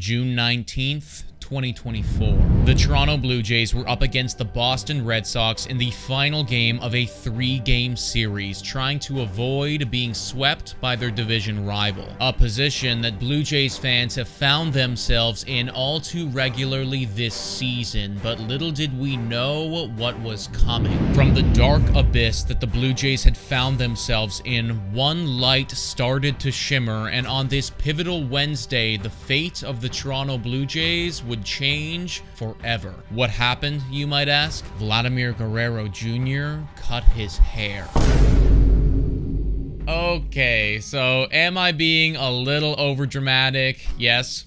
June 19th, 2024. The Toronto Blue Jays were up against the Boston Red Sox in the final game of a 3-game series, trying to avoid being swept by their division rival, a position that Blue Jays fans have found themselves in all too regularly this season, but little did we know what was coming. From the dark abyss that the Blue Jays had found themselves in, one light started to shimmer, and on this pivotal Wednesday, the fate of the Toronto Blue Jays would change forever. What happened, you might ask? Vladimir Guerrero Jr. cut his hair. Okay, so am I being a little overdramatic? Yes,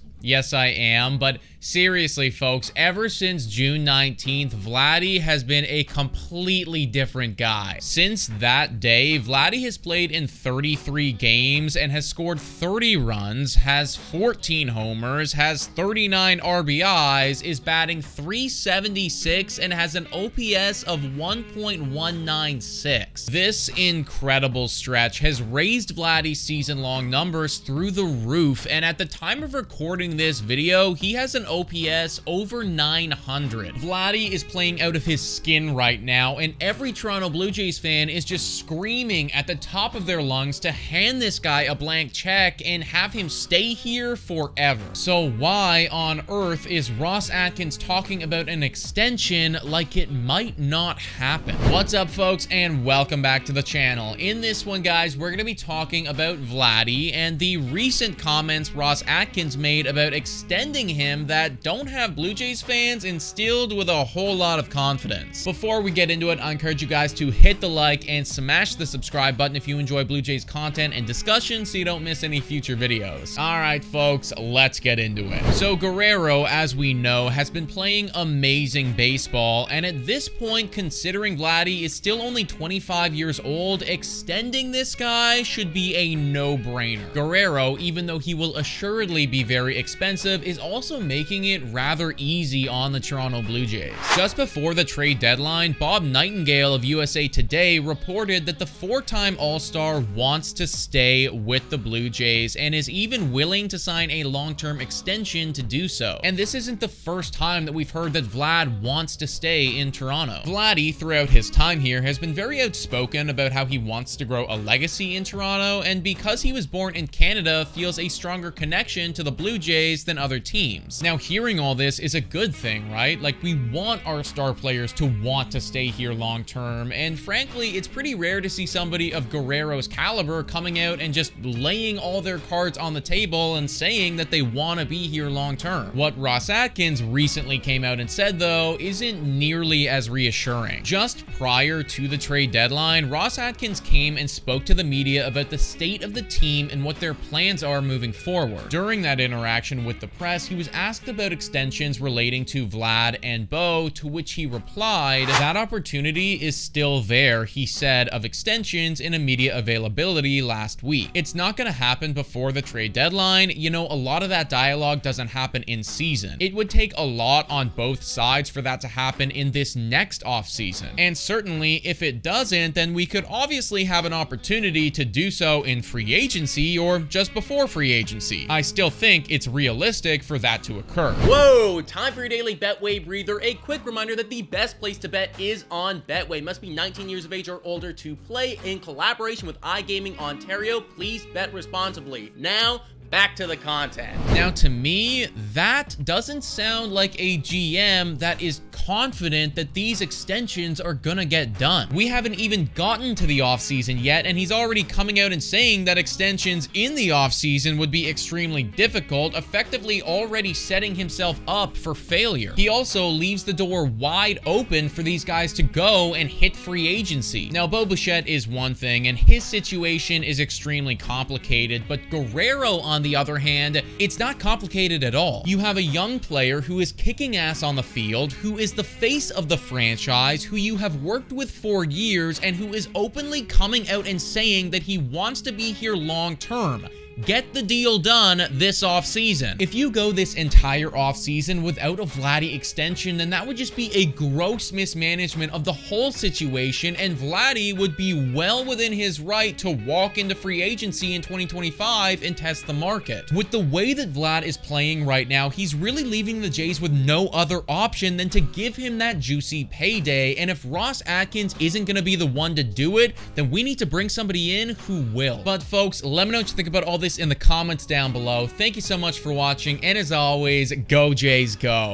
I am, but seriously, folks, ever since June 19th, Vladdy has been a completely different guy. Since that day, Vladdy has played in 33 games and has scored 30 runs, has 14 homers, has 39 RBIs, is batting .376, and has an OPS of 1.196. This incredible stretch has raised Vladdy's season-long numbers through the roof, and at the time of recording this video, he has an OPS over 900. Vladdy is playing out of his skin right now, and every Toronto Blue Jays fan is just screaming at the top of their lungs to hand this guy a blank check and have him stay here forever. So why on earth is Ross Atkins talking about an extension like it might not happen? What's up, folks, and welcome back to the channel. In this one, guys, we're going to be talking about Vladdy and the recent comments Ross Atkins made about extending him that don't have Blue Jays fans instilled with a whole lot of confidence. Before we get into it, I encourage you guys to hit the like and smash the subscribe button if you enjoy Blue Jays content and discussion so you don't miss any future videos. Alright, folks, let's get into it. So Guerrero, as we know, has been playing amazing baseball, and at this point, considering Vladdy is still only 25 years old, extending this guy should be a no-brainer. Guerrero, even though he will assuredly be very expensive, is also making it rather easy on the Toronto Blue Jays. Just before the trade deadline, Bob Nightingale of USA Today reported that the 4-time All-Star wants to stay with the Blue Jays and is even willing to sign a long-term extension to do so. And this isn't the first time that we've heard that Vlad wants to stay in Toronto. Vladdy, throughout his time here, has been very outspoken about how he wants to grow a legacy in Toronto, and because he was born in Canada, feels a stronger connection to the Blue Jays than other teams. Now, hearing all this is a good thing, right? Like, we want our star players to want to stay here long term, and frankly, it's pretty rare to see somebody of Guerrero's caliber coming out and just laying all their cards on the table and saying that they want to be here long term. What Ross Atkins recently came out and said, though, isn't nearly as reassuring. Just prior to the trade deadline, Ross Atkins came and spoke to the media about the state of the team and what their plans are moving forward. During that interaction with the press, he was asked about extensions relating to Vlad and Bo, to which he replied, "That opportunity is still there," he said, of extensions in immediate availability last week. It's not going to happen before the trade deadline. You know, a lot of that dialogue doesn't happen in season. It would take a lot on both sides for that to happen in this next offseason. And certainly, if it doesn't, then we could obviously have an opportunity to do so in free agency or just before free agency. I still think it's realistic for that to occur. Whoa, time for your daily Betway breather. A quick reminder that the best place to bet is on Betway. Must be 19 years of age or older to play. In collaboration with iGaming Ontario, please bet responsibly. Now, back to the content. Now, to me, that doesn't sound like a GM that is confident that these extensions are gonna get done. We haven't even gotten to the offseason yet, and he's already coming out and saying that extensions in the offseason would be extremely difficult, effectively already setting himself up for failure. He also leaves the door wide open for these guys to go and hit free agency. Now, Bo Bichette is one thing, and his situation is extremely complicated, but Guerrero, on the other hand, it's not complicated at all. You have a young player who is kicking ass on the field, who is the face of the franchise, who you have worked with for years, and who is openly coming out and saying that he wants to be here long term. get the deal done this offseason. If you go this entire offseason without a Vladdy extension, then that would just be a gross mismanagement of the whole situation, and Vladdy would be well within his right to walk into free agency in 2025 and test the market. With the way that Vlad is playing right now, he's really leaving the Jays with no other option than to give him that juicy payday, and if Ross Atkins isn't going to be the one to do it, then we need to bring somebody in who will. But folks, let me know what you think about all this in the comments down below. Thank you so much for watching, and as always, go Jays go!